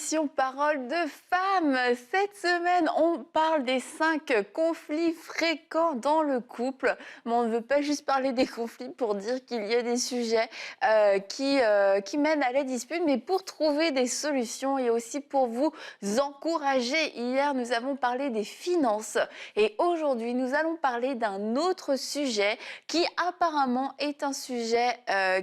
l'émission Parole de femmes. Cette semaine, on parle des 5 conflits fréquents dans le couple. Mais on ne veut pas juste parler des conflits pour dire qu'il y a des sujets qui mènent à la dispute, mais pour trouver des solutions et aussi pour vous encourager. Hier, nous avons parlé des finances et aujourd'hui, nous allons parler d'un autre sujet qui apparemment est un sujet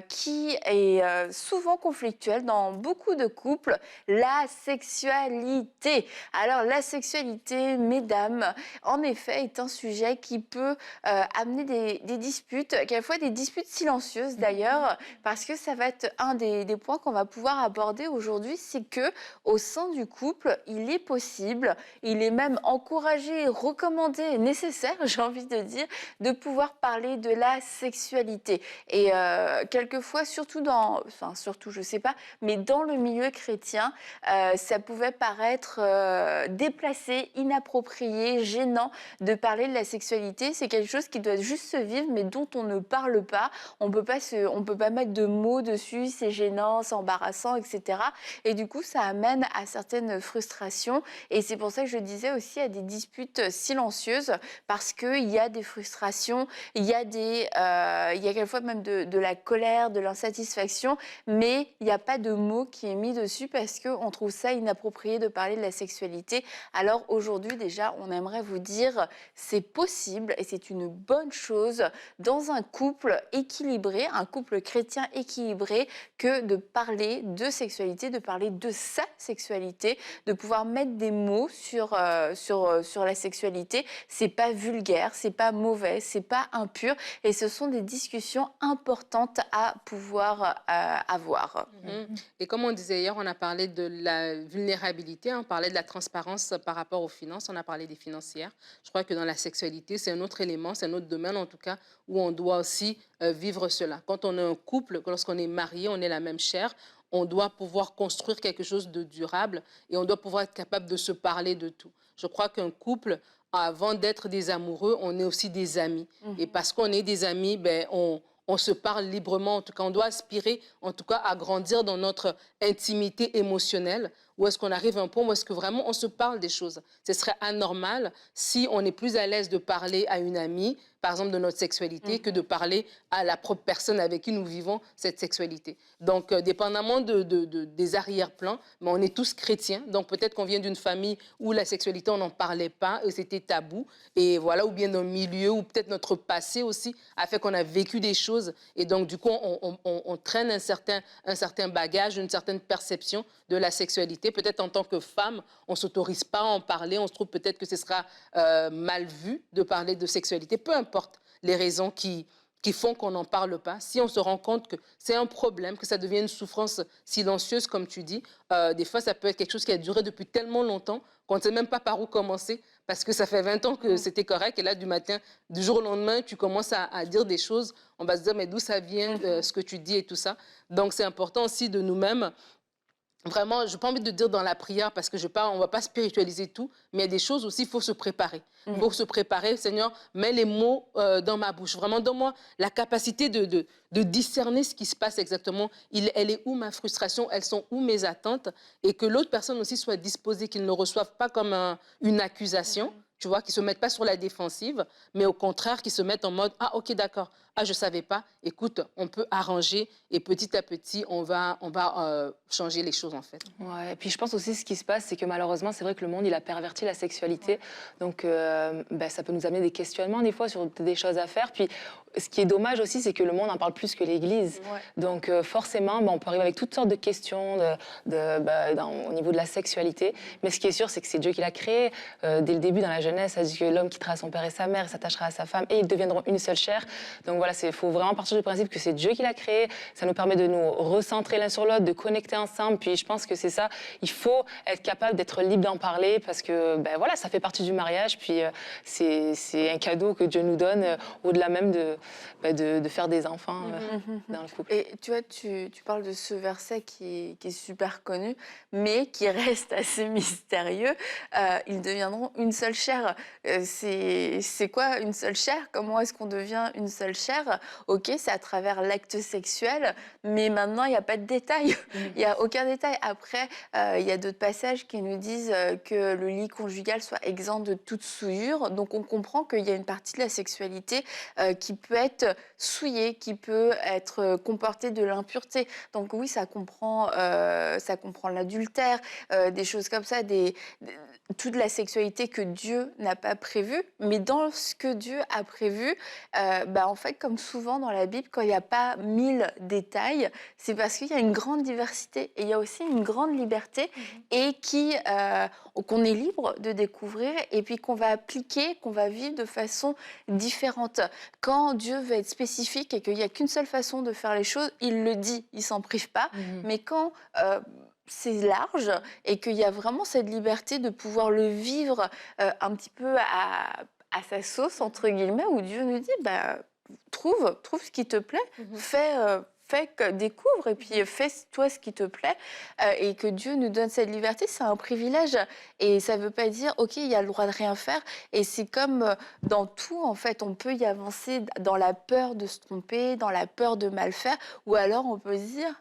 qui est souvent conflictuel dans beaucoup de couples, la sexualité. Alors la sexualité, mesdames, en effet, est un sujet qui peut amener des disputes, quelquefois des disputes silencieuses d'ailleurs, parce que ça va être un des points qu'on va pouvoir aborder aujourd'hui, c'est que au sein du couple, il est possible, il est même encouragé, recommandé, nécessaire, j'ai envie de dire, de pouvoir parler de la sexualité. Et quelquefois, surtout, je sais pas, mais dans le milieu chrétien, ça pouvait paraître déplacé, inapproprié, gênant de parler de la sexualité. C'est quelque chose qui doit juste se vivre, mais dont on ne parle pas. On peut pas mettre de mots dessus, c'est gênant, c'est embarrassant, etc. Et du coup, ça amène à certaines frustrations. Et c'est pour ça que je disais aussi à des disputes silencieuses, parce qu'il y a des frustrations, il y a quelquefois même de la colère, de l'insatisfaction, mais il n'y a pas de mot qui est mis dessus parce qu'on trouve ça inapproprié de parler de la sexualité. Alors aujourd'hui, déjà, on aimerait vous dire, c'est possible et c'est une bonne chose dans un couple équilibré, un couple chrétien équilibré, que de parler de sexualité, de parler de sa sexualité, de pouvoir mettre des mots sur la sexualité. C'est pas vulgaire, c'est pas mauvais, c'est pas impur, et ce sont des discussions importantes à pouvoir avoir. Et comme on disait hier, on a parlé de la vulnérabilité, on parlait de la transparence par rapport aux finances, on a parlé des financières. Je crois que dans la sexualité, c'est un autre élément, c'est un autre domaine en tout cas, où on doit aussi vivre cela. Quand on est un couple, lorsqu'on est marié, on est la même chair, on doit pouvoir construire quelque chose de durable et on doit pouvoir être capable de se parler de tout. Je crois qu'un couple, avant d'être des amoureux, on est aussi des amis. Et parce qu'on est des amis, on se parle librement. En tout cas, on doit aspirer, en tout cas, à grandir dans notre intimité émotionnelle. Où est-ce qu'on arrive à un point où est-ce que vraiment on se parle des choses. Ce serait anormal si on est plus à l'aise de parler à une amie, par exemple, de notre sexualité, que de parler à la propre personne avec qui nous vivons cette sexualité. Donc, dépendamment des arrière-plans, mais on est tous chrétiens. Donc, peut-être qu'on vient d'une famille où la sexualité, on n'en parlait pas, et c'était tabou. Et voilà, ou bien d'un milieu où peut-être notre passé aussi a fait qu'on a vécu des choses. Et donc, du coup, on traîne un certain bagage, une certaine perception de la sexualité. Peut-être en tant que femme, on ne s'autorise pas à en parler. On se trouve peut-être que ce sera mal vu de parler de sexualité. Peu importe les raisons qui font qu'on n'en parle pas. Si on se rend compte que c'est un problème, que ça devient une souffrance silencieuse, comme tu dis, des fois, ça peut être quelque chose qui a duré depuis tellement longtemps qu'on ne sait même pas par où commencer parce que ça fait 20 ans que c'était correct. Et là, du jour au lendemain, tu commences à dire des choses. On va se dire, mais d'où ça vient, ce que tu dis et tout ça. Donc, c'est important aussi de nous-mêmes. Vraiment, je n'ai pas envie de dire dans la prière parce que on ne va pas spiritualiser tout, mais il y a des choses aussi, il faut se préparer. Il faut se préparer. Seigneur, mets les mots dans ma bouche. Vraiment, donne-moi la capacité de discerner ce qui se passe exactement. Elle est où ma frustration? Elles sont où mes attentes? Et que l'autre personne aussi soit disposée, qu'il ne le reçoive pas comme une accusation. Tu vois, qu'ils ne se mettent pas sur la défensive, mais au contraire, qu'ils se mettent en mode « Ah, ok, d'accord. Ah, je ne savais pas. Écoute, on peut arranger et petit à petit, on va changer les choses, en fait. » Ouais, et puis je pense aussi ce qui se passe, c'est que malheureusement, c'est vrai que le monde, il a perverti la sexualité. Donc, ça peut nous amener des questionnements des fois sur des choses à faire. Puis, ce qui est dommage aussi, c'est que le monde en parle plus que l'Église. Ouais. Donc, forcément, on peut arriver avec toutes sortes de questions au niveau de la sexualité. Mais ce qui est sûr, c'est que c'est Dieu qui l'a créé. Dès le début, dans la Genèse, ça dit que l'homme quittera son père et sa mère, il s'attachera à sa femme et ils deviendront une seule chair. Donc voilà, il faut vraiment partir du principe que c'est Dieu qui l'a créé. Ça nous permet de nous recentrer l'un sur l'autre, de connecter ensemble. Puis je pense que c'est ça. Il faut être capable d'être libre d'en parler parce que ça fait partie du mariage. Puis c'est un cadeau que Dieu nous donne au-delà même de faire des enfants dans le couple. Et tu vois, tu parles de ce verset qui est super connu, mais qui reste assez mystérieux. Ils deviendront une seule chair. chair, c'est quoi une seule chair? Comment est-ce qu'on devient une seule chair? OK, c'est à travers l'acte sexuel, mais maintenant, il y a pas de détails. Il y a aucun détail. Après, il y a d'autres passages qui nous disent, que le lit conjugal soit exempt de toute souillure. Donc on comprend qu'il y a une partie de la sexualité, qui peut être souillée, qui peut être, comporter de l'impureté. Donc oui, ça comprend l'adultère, des choses comme ça, toute la sexualité que Dieu n'a pas prévue. Mais dans ce que Dieu a prévu, en fait, comme souvent dans la Bible, quand il n'y a pas 1000 détails, c'est parce qu'il y a une grande diversité et il y a aussi une grande liberté et qu'on est libre de découvrir et puis qu'on va appliquer, qu'on va vivre de façon différente. Quand Dieu veut être spécifique et qu'il n'y a qu'une seule façon de faire les choses, il le dit, il s'en prive pas. Mais quand c'est large et qu'il y a vraiment cette liberté de pouvoir le vivre un petit peu à sa sauce, entre guillemets, où Dieu nous dit, trouve ce qui te plaît, découvre et puis fais-toi ce qui te plaît et que Dieu nous donne cette liberté, c'est un privilège et ça veut pas dire ok il y a le droit de rien faire et c'est comme dans tout en fait on peut y avancer dans la peur de se tromper, dans la peur de mal faire ou alors on peut se dire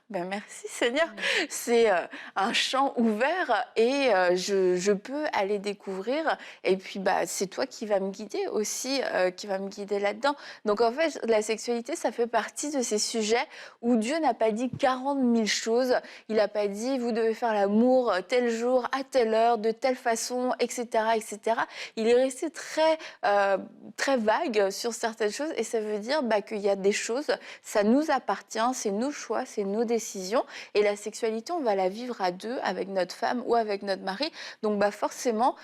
merci Seigneur, c'est un champ ouvert et je peux aller découvrir et puis c'est toi qui vas me guider aussi, qui va me guider là-dedans. Donc en fait la sexualité ça fait partie de ces sujets où Dieu n'a pas dit 40 000 choses, il n'a pas dit vous devez faire l'amour tel jour, à telle heure, de telle façon, etc. etc. Il est resté très vague sur certaines choses et ça veut dire qu'il y a des choses, ça nous appartient, c'est nos choix, c'est nos décisions et la sexualité on va la vivre à deux avec notre femme ou avec notre mari donc forcément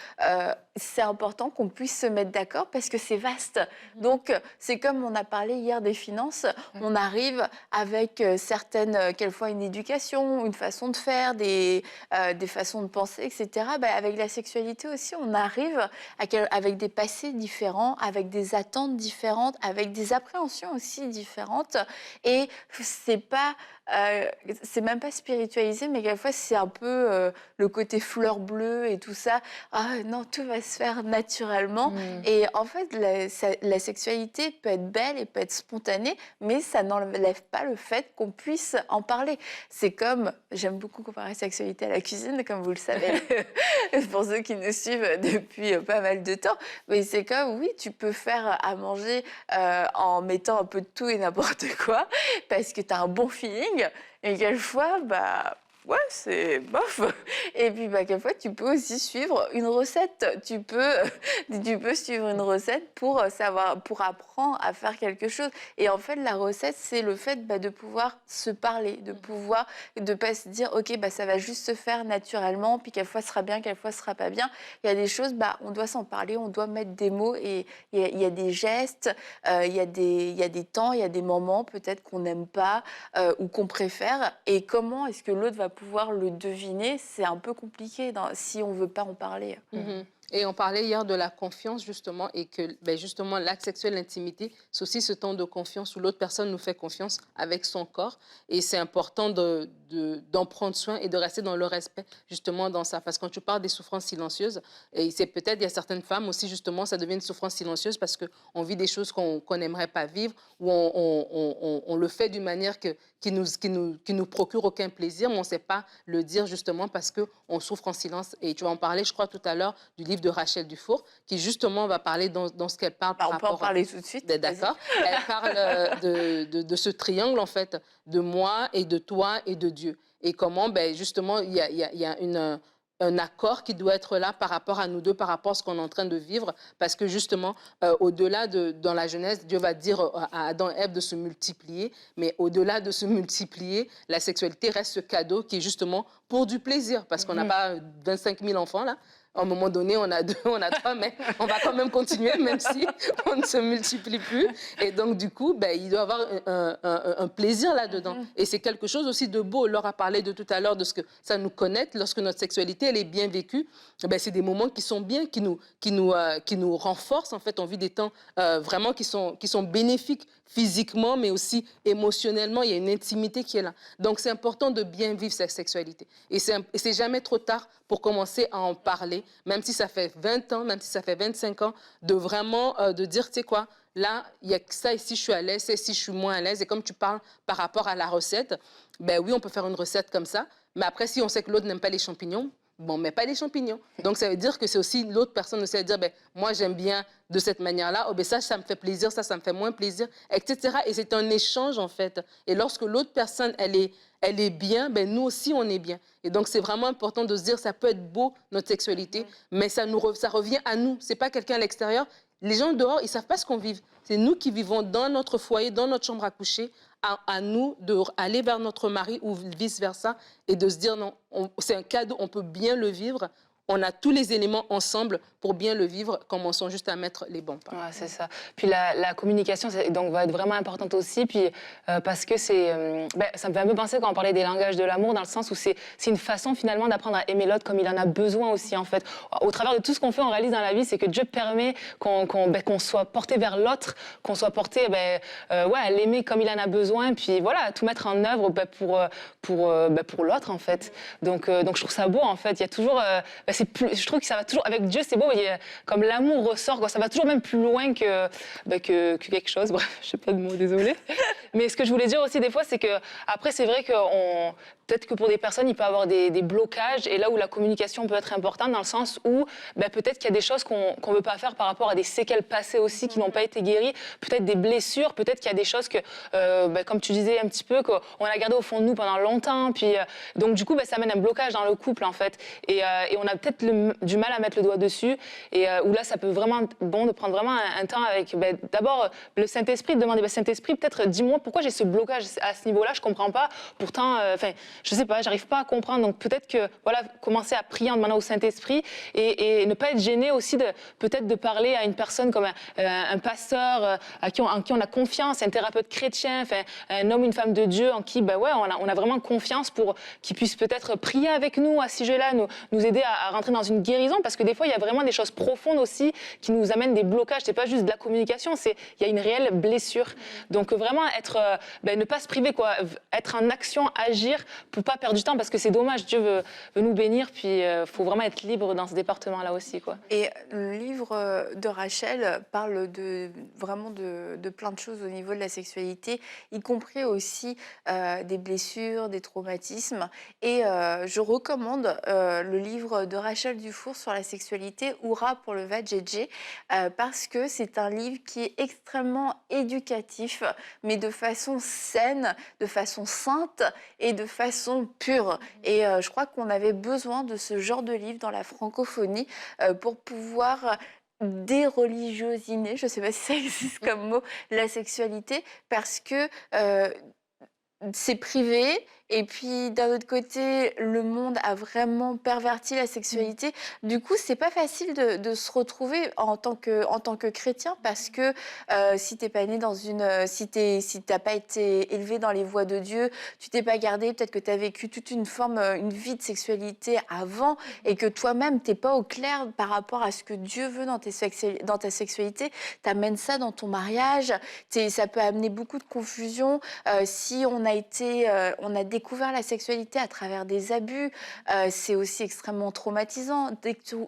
c'est important qu'on puisse se mettre d'accord parce que c'est vaste donc c'est comme on a parlé hier des finances on arrive avec certaines quelquefois une éducation, une façon de faire des façons de penser etc. Avec la sexualité aussi on arrive avec des passés différents, avec des attentes différentes, avec des appréhensions aussi différentes et c'est même pas spiritualisé, mais quelquefois c'est un peu le côté fleur bleue et tout ça. Ah non, tout va se faire naturellement. Et en fait, la sexualité peut être belle et peut être spontanée, mais ça n'enlève pas le fait qu'on puisse en parler. C'est comme, j'aime beaucoup comparer la sexualité à la cuisine, comme vous le savez, pour ceux qui nous suivent depuis pas mal de temps. Mais c'est comme, oui, tu peux faire à manger en mettant un peu de tout et n'importe quoi, parce que tu as un bon feeling. Et quelquefois, ouais, c'est bof. Et puis, quelquefois, tu peux aussi suivre une recette. Tu peux suivre une recette pour apprendre à faire quelque chose. Et en fait, la recette, c'est le fait de pouvoir se parler, de pas se dire, ok, ça va juste se faire naturellement, puis quelquefois, ce sera bien, quelquefois, ce sera pas bien. Il y a des choses, on doit s'en parler, on doit mettre des mots et il y a des gestes, il y a des temps, il y a des moments peut-être qu'on n'aime pas ou qu'on préfère. Et comment est-ce que l'autre va pouvoir le deviner, c'est un peu compliqué si on ne veut pas en parler. Et on parlait hier de la confiance, justement, et que justement, l'acte sexuel, l'intimité, c'est aussi ce temps de confiance où l'autre personne nous fait confiance avec son corps. Et c'est important d'en prendre soin et de rester dans le respect, justement, dans ça. Parce que quand tu parles des souffrances silencieuses, et c'est peut-être, il y a certaines femmes aussi, justement, ça devient une souffrance silencieuse parce qu'on vit des choses qu'on n'aimerait pas vivre, ou on le fait d'une manière qui nous procure aucun plaisir, mais on ne sait pas le dire, justement, parce qu'on souffre en silence. Et tu vas en parler, je crois, tout à l'heure, du livre de Rachel Dufour, qui justement va parler dans ce qu'elle parle par rapport... On peut en parler tout de suite. D'accord. Elle parle de ce triangle, en fait, de moi et de toi et de Dieu. Et comment, justement, il y a un accord qui doit être là par rapport à nous deux, par rapport à ce qu'on est en train de vivre, parce que justement, au-delà dans la Genèse, Dieu va dire à Adam et Ève de se multiplier, mais au-delà de se multiplier, la sexualité reste ce cadeau qui est justement pour du plaisir, parce qu'on n'a pas 25 000 enfants, là. À un moment donné, on a 2, on a 3, mais on va quand même continuer, même si on ne se multiplie plus. Et donc, du coup, il doit y avoir un plaisir là-dedans. Et c'est quelque chose aussi de beau. Laure a parlé de tout à l'heure de ce que ça nous connecte. Lorsque notre sexualité, elle est bien vécue, c'est des moments qui sont bien, qui nous renforcent. En fait, on vit des temps vraiment qui sont bénéfiques physiquement, mais aussi émotionnellement. Il y a une intimité qui est là. Donc, c'est important de bien vivre sa sexualité. Et c'est jamais trop tard pour commencer à en parler parler, même si ça fait 20 ans, même si ça fait 25 ans, de vraiment de dire, tu sais quoi, là, il y a ça ici, je suis à l'aise, ça ici, je suis moins à l'aise. Et comme tu parles par rapport à la recette, ben oui, on peut faire une recette comme ça, mais après, si on sait que l'autre n'aime pas les champignons, bon, mais pas les champignons. Donc, ça veut dire que c'est aussi l'autre personne aussi à dire, ben, moi, j'aime bien de cette manière-là, oh, ben, ça me fait plaisir, ça me fait moins plaisir, etc. Et c'est un échange, en fait. Et lorsque l'autre personne, elle est bien, ben, nous aussi, on est bien. Et donc, c'est vraiment important de se dire, ça peut être beau, notre sexualité, mais ça revient à nous. C'est pas quelqu'un à l'extérieur. Les gens dehors, ils savent pas ce qu'on vit. C'est nous qui vivons dans notre foyer, dans notre chambre à coucher, à nous d'aller vers notre mari ou vice-versa et de se dire non, c'est un cadeau, on peut bien le vivre. On a tous les éléments ensemble pour bien le vivre. Commençons juste à mettre les bons pas. Ouais, c'est ça. Puis la communication donc, va être vraiment importante aussi. Puis, parce que ça me fait un peu penser quand on parlait des langages de l'amour, dans le sens où c'est une façon finalement d'apprendre à aimer l'autre comme il en a besoin aussi, en fait. Au travers de tout ce qu'on fait, on réalise dans la vie, c'est que Dieu permet qu'on soit porté vers l'autre, qu'on soit porté à l'aimer comme il en a besoin. Puis voilà, tout mettre en œuvre pour l'autre, en fait. Donc, je trouve ça beau, en fait. Il y a toujours... je trouve que ça va toujours... Avec Dieu, c'est beau, comme l'amour ressort, quoi. Ça va toujours même plus loin que quelque chose. Bref, je sais pas de mots, désolée. Mais ce que je voulais dire aussi des fois, c'est que après, c'est vrai que peut-être que pour des personnes, il peut y avoir des blocages, et là où la communication peut être importante, dans le sens où peut-être qu'il y a des choses qu'on ne veut pas faire par rapport à des séquelles passées aussi qui n'ont pas été guéries, peut-être des blessures, peut-être qu'il y a des choses que, comme tu disais un petit peu, qu'on a gardé au fond de nous pendant longtemps, puis donc du coup, ça amène un blocage dans le couple, en fait, et on a peut-être du mal à mettre le doigt dessus, et où là, ça peut vraiment être bon de prendre vraiment un temps avec, d'abord, le Saint-Esprit, de demander, Saint-Esprit, peut-être dis-moi pourquoi j'ai ce blocage à ce niveau-là, je comprends pas, pourtant, je sais pas, j'arrive pas à comprendre, donc peut-être que, voilà, commencer à prier en demandant au Saint-Esprit, et ne pas être gêné aussi peut-être de parler à une personne comme un pasteur en qui on a confiance, un thérapeute chrétien, un homme, une femme de Dieu en qui, on a vraiment confiance pour qu'il puisse peut-être prier avec nous à ce sujet-là, nous aider à rentrer dans une guérison, parce que des fois, il y a vraiment des choses profondes aussi qui nous amènent des blocages. C'est pas juste de la communication, il y a une réelle blessure. Donc vraiment ne pas se priver, quoi, être en action, agir pour pas perdre du temps, parce que c'est dommage. Dieu veut nous bénir, puis faut vraiment être libre dans ce département-là aussi, quoi. Et le livre de Rachel parle vraiment de plein de choses au niveau de la sexualité, y compris aussi des blessures, des traumatismes. Et je recommande le livre de Rachel Dufour sur la sexualité, Oura pour le Vajayjay, parce que c'est un livre qui est extrêmement éducatif, mais de façon saine, de façon sainte et de façon pure. Et je crois qu'on avait besoin de ce genre de livre dans la francophonie pour pouvoir déreligioser, je ne sais pas si ça existe comme mot, la sexualité, parce que c'est privé. Et puis, d'un autre côté, le monde a vraiment perverti la sexualité. Du coup, c'est pas facile de se retrouver en tant que chrétien, parce que si t'es pas né dans si t'as pas été élevé dans les voies de Dieu, tu t'es pas gardé, peut-être que tu as vécu toute une vie de sexualité avant, et que toi-même, t'es pas au clair par rapport à ce que Dieu veut dans ta sexualité. T'amènes ça dans ton mariage. Ça peut amener beaucoup de confusion. Si on a découvert la sexualité à travers des abus, c'est aussi extrêmement traumatisant.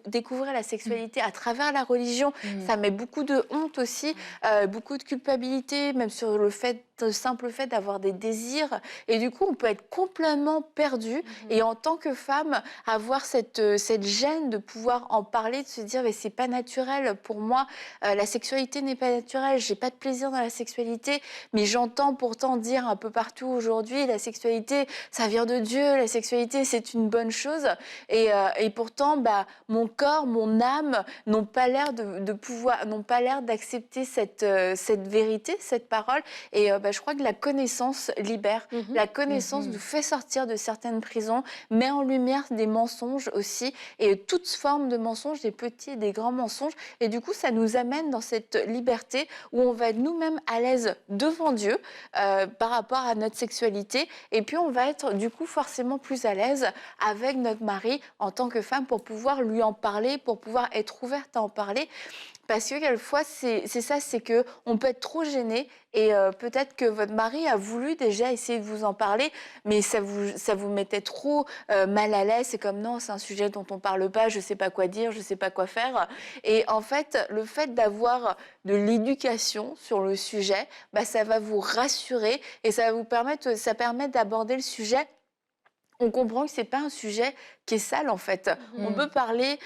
Découvrir la sexualité à travers la religion, ça met beaucoup de honte aussi, beaucoup de culpabilité, même sur le simple fait d'avoir des désirs. Et du coup, on peut être complètement perdu. Et en tant que femme, avoir cette gêne de pouvoir en parler, de se dire, mais c'est pas naturel pour moi, la sexualité n'est pas naturelle, j'ai pas de plaisir dans la sexualité, mais j'entends pourtant dire un peu partout aujourd'hui, la sexualité, ça vient de Dieu, la sexualité, c'est une bonne chose. Et pourtant, mon corps, mon âme n'ont pas l'air n'ont pas l'air d'accepter cette vérité, cette parole. Et je crois que la connaissance libère. La connaissance nous fait sortir de certaines prisons, met en lumière des mensonges aussi, et toutes formes de mensonges, des petits et des grands mensonges. Et du coup, ça nous amène dans cette liberté où on va être nous-mêmes à l'aise devant Dieu par rapport à notre sexualité. Et puis, on va être du coup forcément plus à l'aise avec notre mari en tant que femme pour pouvoir lui en parler, pour pouvoir être ouverte à en parler. Parce que quelquefois, c'est ça, c'est qu'on peut être trop gêné et peut-être que votre mari a voulu déjà essayer de vous en parler, mais ça vous mettait trop mal à l'aise. C'est comme non, c'est un sujet dont on parle pas, je sais pas quoi dire, je sais pas quoi faire. Et en fait, le fait d'avoir de l'éducation sur le sujet, bah, ça va vous rassurer et ça va vous permettre, ça permet d'aborder le sujet. On comprend que c'est pas un sujet qui est sale en fait. On peut parler,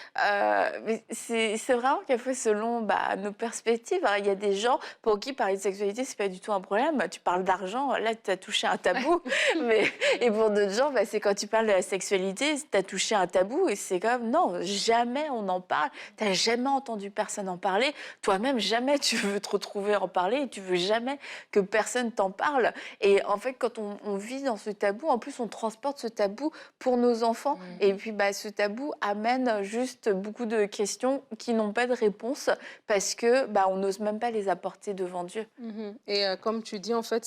mais c'est vraiment quelquefois selon nos perspectives, hein. Il y a des gens pour qui parler de sexualité c'est pas du tout un problème. Tu parles d'argent, là tu as touché un tabou. Et pour d'autres gens, c'est quand tu parles de la sexualité, tu as touché un tabou et c'est comme non, jamais on en parle. Tu n'as jamais entendu personne en parler. Toi-même, jamais tu veux te retrouver en parler et tu veux jamais que personne t'en parle. Et en fait, quand on vit dans ce tabou, en plus on transporte ce tabou pour nos enfants. Et puis, ce tabou amène juste beaucoup de questions qui n'ont pas de réponse parce que on n'ose même pas les apporter devant Dieu. Et comme tu dis, en fait,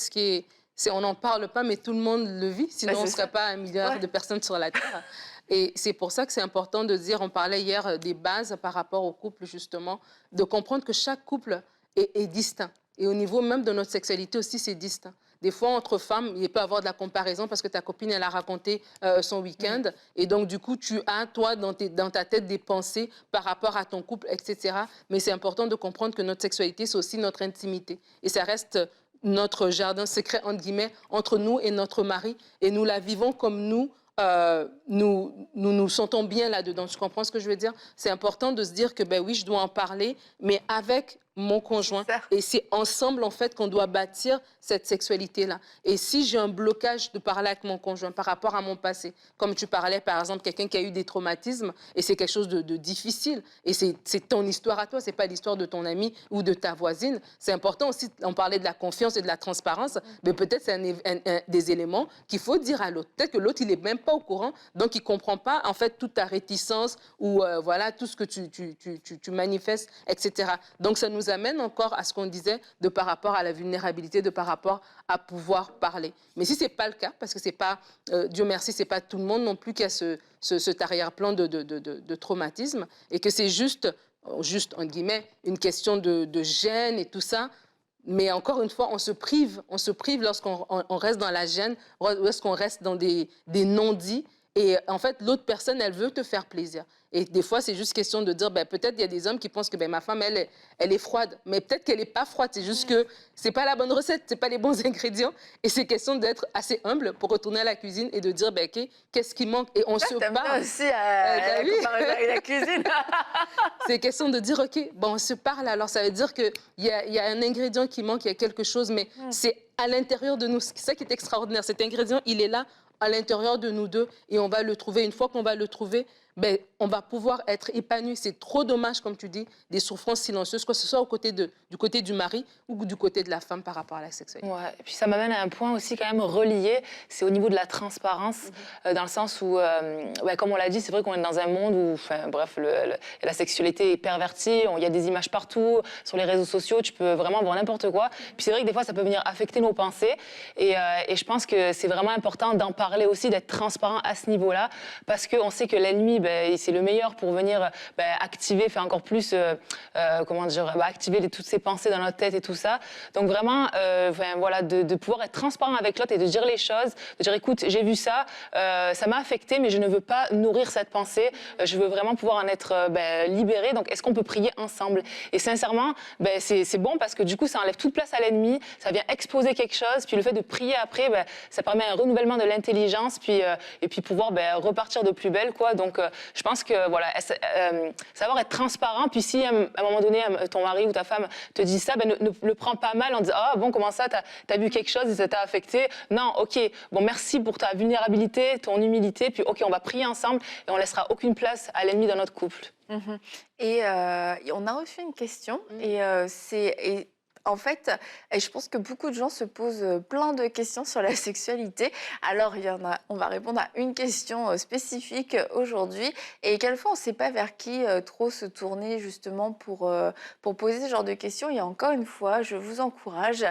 on n'en parle pas, mais tout le monde le vit. Sinon, on ne serait pas 1 milliard de personnes sur la Terre. Et c'est pour ça que c'est important de dire, on parlait hier des bases par rapport au couple, justement, de comprendre que chaque couple est distinct. Et au niveau même de notre sexualité aussi, c'est distinct. Des fois, entre femmes, il peut y avoir de la comparaison parce que ta copine, elle a raconté son week-end. Et donc, du coup, tu as, toi, dans ta tête, des pensées par rapport à ton couple, etc. Mais c'est important de comprendre que notre sexualité, c'est aussi notre intimité. Et ça reste notre jardin secret, entre guillemets, entre nous et notre mari. Et nous la vivons comme nous sentons bien là-dedans. Tu comprends ce que je veux dire? C'est important de se dire que, oui, je dois en parler, mais avec mon conjoint. Et c'est ensemble, en fait, qu'on doit bâtir cette sexualité-là. Et si j'ai un blocage de parler avec mon conjoint par rapport à mon passé, comme tu parlais, par exemple, quelqu'un qui a eu des traumatismes, et c'est quelque chose de difficile, et c'est ton histoire à toi, c'est pas l'histoire de ton ami ou de ta voisine. C'est important aussi, on parlait de la confiance et de la transparence, mais peut-être c'est des éléments qu'il faut dire à l'autre. Peut-être que l'autre, il n'est même pas au courant, donc il ne comprend pas, en fait, toute ta réticence ou voilà, tout ce que tu manifestes, etc. Donc, ça nous amène encore à ce qu'on disait de par rapport à la vulnérabilité, de par rapport à pouvoir parler. Mais si ce n'est pas le cas, parce que c'est pas, Dieu merci, ce n'est pas tout le monde non plus qui a cet arrière-plan de traumatisme, et que c'est juste, entre guillemets, une question de gêne et tout ça. Mais encore une fois, on se prive lorsqu'on reste dans la gêne, lorsqu'on reste dans des non-dits. Et en fait, l'autre personne, elle veut te faire plaisir. Et des fois, c'est juste question de dire, peut-être il y a des hommes qui pensent que ma femme, elle est froide. Mais peut-être qu'elle n'est pas froide. C'est juste que ce n'est pas la bonne recette, ce n'est pas les bons ingrédients. Et c'est question d'être assez humble pour retourner à la cuisine et de dire, OK, qu'est-ce qui manque? Et on se parle. Aussi la cuisine. C'est question de dire, OK, on se parle. Alors, ça veut dire qu'il y a un ingrédient qui manque, il y a quelque chose, mais c'est à l'intérieur de nous. C'est ça qui est extraordinaire. Cet ingrédient, il est là, à l'intérieur de nous deux, et on va le trouver. Une fois qu'on va le trouver, on va pouvoir être épanoui. C'est trop dommage, comme tu dis, des souffrances silencieuses, que ce soit du côté du mari ou du côté de la femme par rapport à la sexualité. Ouais, et puis ça m'amène à un point aussi quand même relié, c'est au niveau de la transparence, dans le sens où, comme on l'a dit, c'est vrai qu'on est dans un monde où, la sexualité est pervertie, il y a des images partout, sur les réseaux sociaux, tu peux vraiment voir n'importe quoi. Puis c'est vrai que des fois, ça peut venir affecter nos pensées, et je pense que c'est vraiment important d'en parler aussi, d'être transparent à ce niveau-là, parce qu'on sait que l'ennemi, c'est le meilleur pour venir activer, faire encore plus, activer toutes ces pensées dans notre tête et tout ça. Donc vraiment, de pouvoir être transparent avec l'autre et de dire les choses, de dire écoute, j'ai vu ça, ça m'a affecté, mais je ne veux pas nourrir cette pensée, je veux vraiment pouvoir en être libérée. Donc est-ce qu'on peut prier ensemble? Et sincèrement, c'est bon parce que du coup, ça enlève toute place à l'ennemi, ça vient exposer quelque chose, puis le fait de prier après, ça permet un renouvellement de l'intelligence, et puis pouvoir repartir de plus belle, quoi. Donc je pense que savoir être transparent, puis si à un moment donné ton mari ou ta femme te dit ça, ne le prends pas mal en disant ah bon, comment ça, t'as vu quelque chose et ça t'a affecté? Non, ok, bon, merci pour ta vulnérabilité, ton humilité, puis ok, on va prier ensemble et on laissera aucune place à l'ennemi dans notre couple. Et on a reçu une question et En fait, et je pense que beaucoup de gens se posent plein de questions sur la sexualité. Alors, on va répondre à une question spécifique aujourd'hui. Et quelquefois, on ne sait pas vers qui trop se tourner justement pour poser ce genre de questions. Et encore une fois, je vous encourage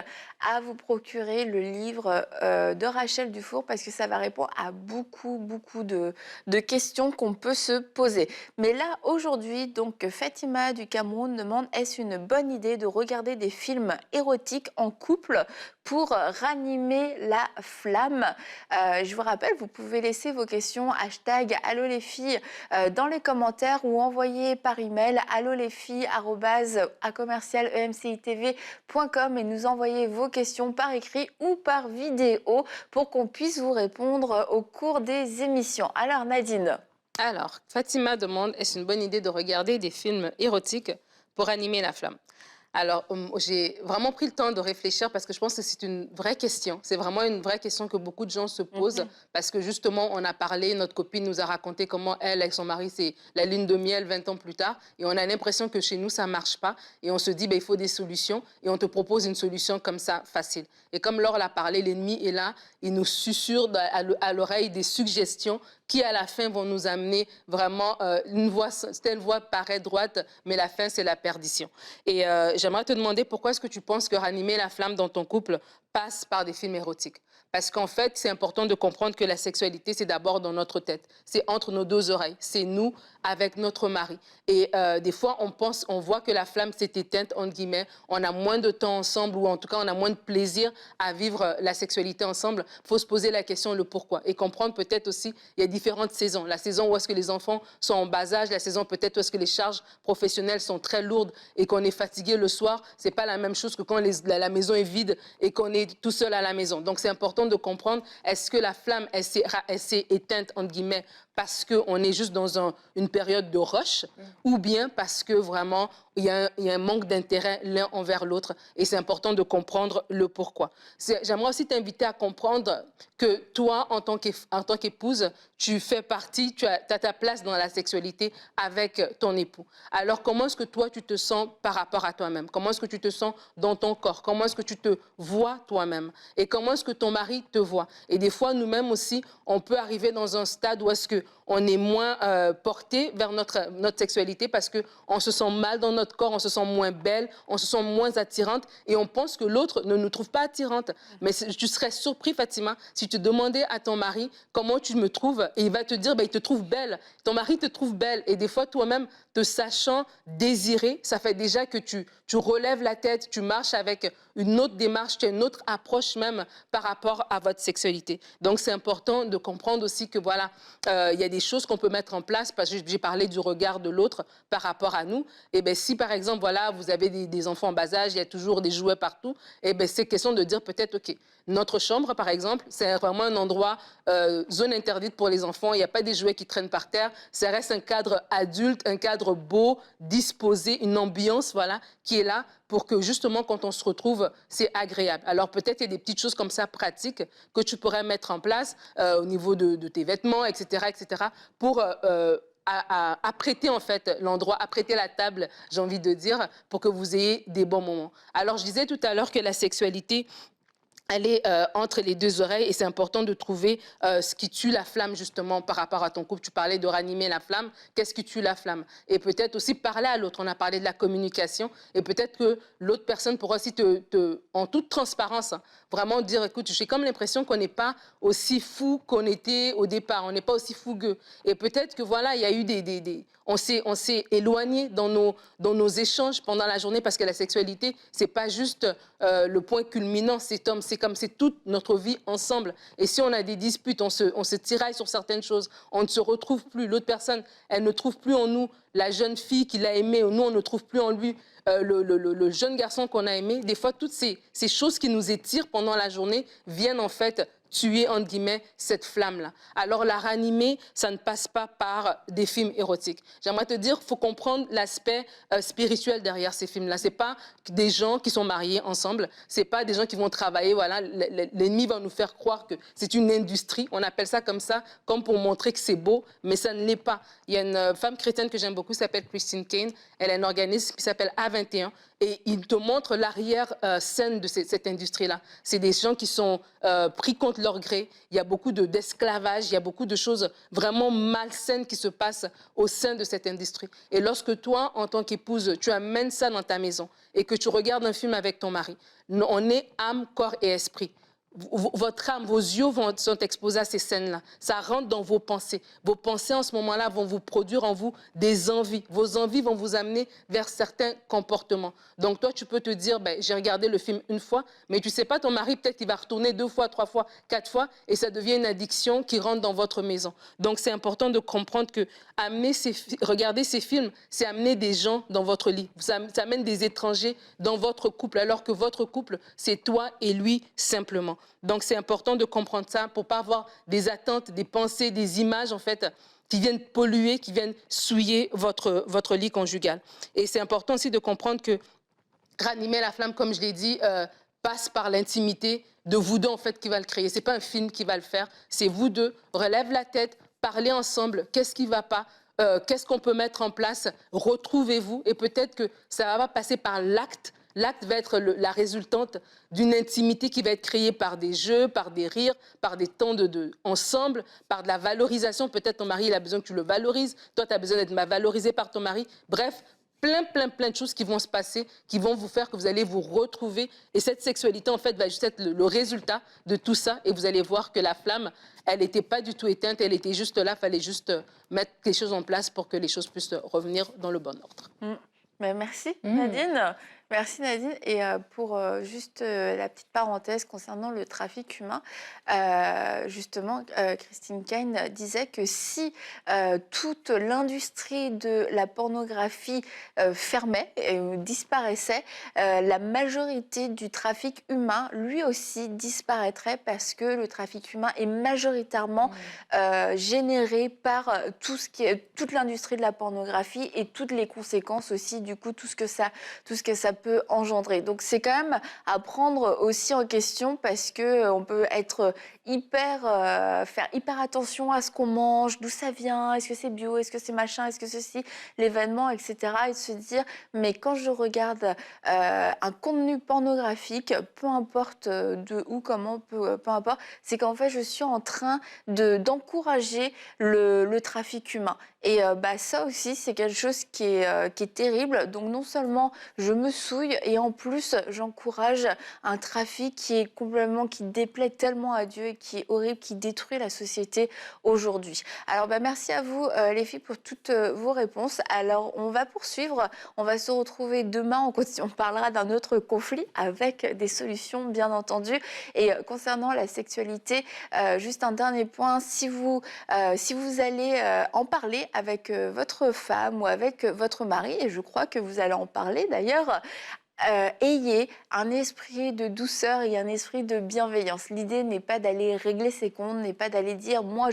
à vous procurer le livre de Rachel Dufour parce que ça va répondre à beaucoup de questions qu'on peut se poser. Mais là, aujourd'hui, donc, Fatima du Cameroun demande, est-ce une bonne idée de regarder des films érotiques en couple pour ranimer la flamme? Je vous rappelle, vous pouvez laisser vos questions hashtag Allo les filles dans les commentaires ou envoyer par email allolesfilles@emcitv.com et nous envoyer vos questions par écrit ou par vidéo pour qu'on puisse vous répondre au cours des émissions. Alors Nadine. Alors, Fatima demande, est-ce une bonne idée de regarder des films érotiques pour animer la flamme? Alors, j'ai vraiment pris le temps de réfléchir parce que je pense que c'est une vraie question. C'est vraiment une vraie question que beaucoup de gens se posent parce que justement, on a parlé, notre copine nous a raconté comment elle, avec son mari, c'est la lune de miel 20 ans plus tard et on a l'impression que chez nous, ça ne marche pas et on se dit, ben, il faut des solutions et on te propose une solution comme ça, facile. Et comme Laure l'a parlé, l'ennemi est là, il nous susurre à l'oreille des suggestions qui, à la fin, vont nous amener vraiment telle voie paraît droite, mais la fin, c'est la perdition. Et j'aimerais te demander pourquoi est-ce que tu penses que ranimer la flamme dans ton couple passe par des films érotiques? Parce qu'en fait, c'est important de comprendre que la sexualité, c'est d'abord dans notre tête. C'est entre nos deux oreilles. C'est nous avec notre mari. Et des fois, on voit que la flamme s'est éteinte, entre guillemets. On a moins de temps ensemble ou en tout cas, on a moins de plaisir à vivre la sexualité ensemble. Il faut se poser la question, le pourquoi. Et comprendre peut-être aussi, il y a différentes saisons. La saison où est-ce que les enfants sont en bas âge, la saison peut-être où est-ce que les charges professionnelles sont très lourdes et qu'on est fatigué le soir. C'est pas la même chose que quand la maison est vide et qu'on est tout seul à la maison. Donc, c'est important de comprendre, est-ce que la flamme, elle s'est éteinte, entre guillemets, parce qu'on est juste dans une période de rush ou bien parce que vraiment, il y a un manque d'intérêt l'un envers l'autre et c'est important de comprendre le pourquoi. J'aimerais aussi t'inviter à comprendre que toi, en tant qu'épouse, tu fais partie, tu as ta place dans la sexualité avec ton époux. Alors, comment est-ce que toi, tu te sens par rapport à toi-même? Comment est-ce que tu te sens dans ton corps? Comment est-ce que tu te vois toi-même? Et comment est-ce que ton mari te voit? Et des fois, nous-mêmes aussi, on peut arriver dans un stade où est-ce qu'on est moins porté vers notre sexualité parce qu'on se sent mal dans notre corps, on se sent moins belle, on se sent moins attirante et on pense que l'autre ne nous trouve pas attirante. Mais tu serais surpris, Fatima, si tu demandais à ton mari comment tu me trouves et il va te dire, ben, il te trouve belle. Ton mari te trouve belle et des fois, toi-même, te sachant désirer, ça fait déjà que tu relèves la tête, tu marches avec une autre démarche, tu as une autre approche même par rapport à votre sexualité. Donc, c'est important de comprendre aussi que, voilà, il y a des choses qu'on peut mettre en place, parce que j'ai parlé du regard de l'autre par rapport à nous. Et bien, si, par exemple, voilà, vous avez des enfants en bas âge, il y a toujours des jouets partout, et bien, c'est question de dire peut-être, OK, notre chambre, par exemple, c'est vraiment un endroit, zone interdite pour les enfants, il n'y a pas des jouets qui traînent par terre, ça reste un cadre adulte, un cadre beau, disposé, une ambiance, voilà, qui est là pour que justement, quand on se retrouve, c'est agréable. Alors peut-être il y a des petites choses comme ça pratiques que tu pourrais mettre en place au niveau de tes vêtements, etc., pour apprêter en fait l'endroit, apprêter la table, j'ai envie de dire, pour que vous ayez des bons moments. Alors je disais tout à l'heure que la sexualité, elle est entre les deux oreilles et c'est important de trouver ce qui tue la flamme justement par rapport à ton couple. Tu parlais de ranimer la flamme. Qu'est-ce qui tue la flamme? Et peut-être aussi parler à l'autre. On a parlé de la communication et peut-être que l'autre personne pourra aussi en toute transparence, hein, vraiment dire, écoute, j'ai comme l'impression qu'on n'est pas aussi fou qu'on était au départ. On n'est pas aussi fougueux. Et peut-être que voilà, il y a eu on s'est éloigné dans nos échanges pendant la journée parce que la sexualité, c'est pas juste le point culminant, c'est toute notre vie ensemble. Et si on a des disputes, on se tiraille sur certaines choses, on ne se retrouve plus. L'autre personne, elle ne trouve plus en nous la jeune fille qu'il a aimée, ou nous, on ne trouve plus en lui le jeune garçon qu'on a aimé. Des fois, toutes ces choses qui nous étirent pendant la journée viennent en fait tuer, entre guillemets, cette flamme-là. Alors, la ranimer, ça ne passe pas par des films érotiques. J'aimerais te dire, il faut comprendre l'aspect spirituel derrière ces films-là. Ce n'est pas des gens qui sont mariés ensemble. Ce n'est pas des gens qui vont travailler. Voilà, l'ennemi va nous faire croire que c'est une industrie. On appelle ça comme pour montrer que c'est beau, mais ça ne l'est pas. Il y a une femme chrétienne que j'aime beaucoup, qui s'appelle Christine Kane. Elle a un organisme qui s'appelle A21. Et il te montre l'arrière-scène de cette industrie-là. C'est des gens qui sont pris contre leur gré. Il y a beaucoup d'esclavage, il y a beaucoup de choses vraiment malsaines qui se passent au sein de cette industrie. Et lorsque toi, en tant qu'épouse, tu amènes ça dans ta maison et que tu regardes un film avec ton mari, on est âme, corps et esprit. Votre âme, vos yeux sont exposés à ces scènes-là. Ça rentre dans vos pensées. Vos pensées, en ce moment-là, vont vous produire en vous des envies. Vos envies vont vous amener vers certains comportements. Donc, toi, tu peux te dire, ben, j'ai regardé le film une fois, mais tu ne sais pas, ton mari, peut-être qu'il va retourner 2 fois, 3 fois, 4 fois, et ça devient une addiction qui rentre dans votre maison. Donc, c'est important de comprendre que regarder ces films, c'est amener des gens dans votre lit. Ça amène des étrangers dans votre couple, alors que votre couple, c'est toi et lui simplement. Donc, c'est important de comprendre ça pour ne pas avoir des attentes, des pensées, des images, en fait, qui viennent polluer, qui viennent souiller votre lit conjugal. Et c'est important aussi de comprendre que ranimer la flamme, comme je l'ai dit, passe par l'intimité de vous deux, en fait, qui va le créer. Ce n'est pas un film qui va le faire, c'est vous deux. Relève la tête, parlez ensemble. Qu'est-ce qui ne va pas? Qu'est-ce qu'on peut mettre en place? Retrouvez-vous. Et peut-être que ça va passer par l'acte. L'acte va être la résultante d'une intimité qui va être créée par des jeux, par des rires, par des temps ensemble, par de la valorisation. Peut-être ton mari il a besoin que tu le valorises. Toi, tu as besoin d'être valorisé par ton mari. Bref, plein de choses qui vont se passer, qui vont vous faire que vous allez vous retrouver. Et cette sexualité, en fait, va juste être le résultat de tout ça. Et vous allez voir que la flamme, elle n'était pas du tout éteinte. Elle était juste là. Il fallait juste mettre les choses en place pour que les choses puissent revenir dans le bon ordre. Ben, merci Nadine. Merci Nadine. Et pour juste la petite parenthèse concernant le trafic humain, justement, Christine Caine disait que si toute l'industrie de la pornographie fermait et disparaissait, la majorité du trafic humain, lui aussi, disparaîtrait parce que le trafic humain est majoritairement généré par toute l'industrie de la pornographie et toutes les conséquences aussi, du coup, tout ce que ça peut engendrer. Donc c'est quand même à prendre aussi en question parce que on peut être faire hyper attention à ce qu'on mange, d'où ça vient, est-ce que c'est bio, est-ce que c'est machin, est-ce que ceci, l'événement, etc. Et de se dire, mais quand je regarde un contenu pornographique, peu importe de où, comment, peu importe, c'est qu'en fait je suis en train d'encourager le trafic humain. Et ça aussi, c'est quelque chose qui est terrible. Donc non seulement je me souille, et en plus j'encourage un trafic qui déplaît tellement à Dieu et qui est horrible, qui détruit la société aujourd'hui. Alors merci à vous les filles pour toutes vos réponses. Alors on va poursuivre, on va se retrouver demain, on parlera d'un autre conflit avec des solutions bien entendu. Et concernant la sexualité, juste un dernier point, si vous allez en parler avec votre femme ou avec votre mari, et je crois que vous allez en parler d'ailleurs, ayez un esprit de douceur et un esprit de bienveillance. L'idée n'est pas d'aller régler ses comptes, n'est pas d'aller dire moi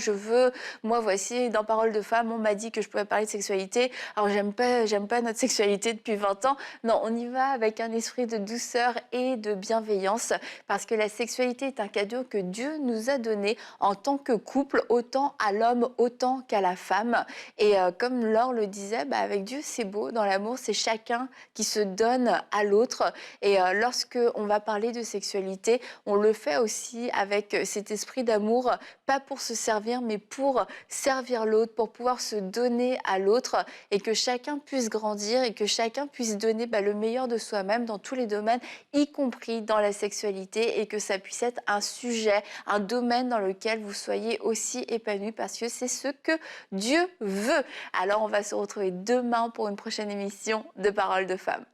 voici dans Parole de femme, on m'a dit que je pouvais parler de sexualité, alors j'aime pas notre sexualité depuis 20 ans. Non, on y va avec un esprit de douceur et de bienveillance parce que la sexualité est un cadeau que Dieu nous a donné en tant que couple, autant à l'homme, autant qu'à la femme. Et comme Laure le disait, avec Dieu c'est beau, dans l'amour c'est chacun qui se donne à l'autre. Et lorsque on va parler de sexualité, on le fait aussi avec cet esprit d'amour, pas pour se servir, mais pour servir l'autre, pour pouvoir se donner à l'autre et que chacun puisse grandir et que chacun puisse donner le meilleur de soi-même dans tous les domaines, y compris dans la sexualité, et que ça puisse être un sujet, un domaine dans lequel vous soyez aussi épanoui parce que c'est ce que Dieu veut. Alors on va se retrouver demain pour une prochaine émission de Parole de femme.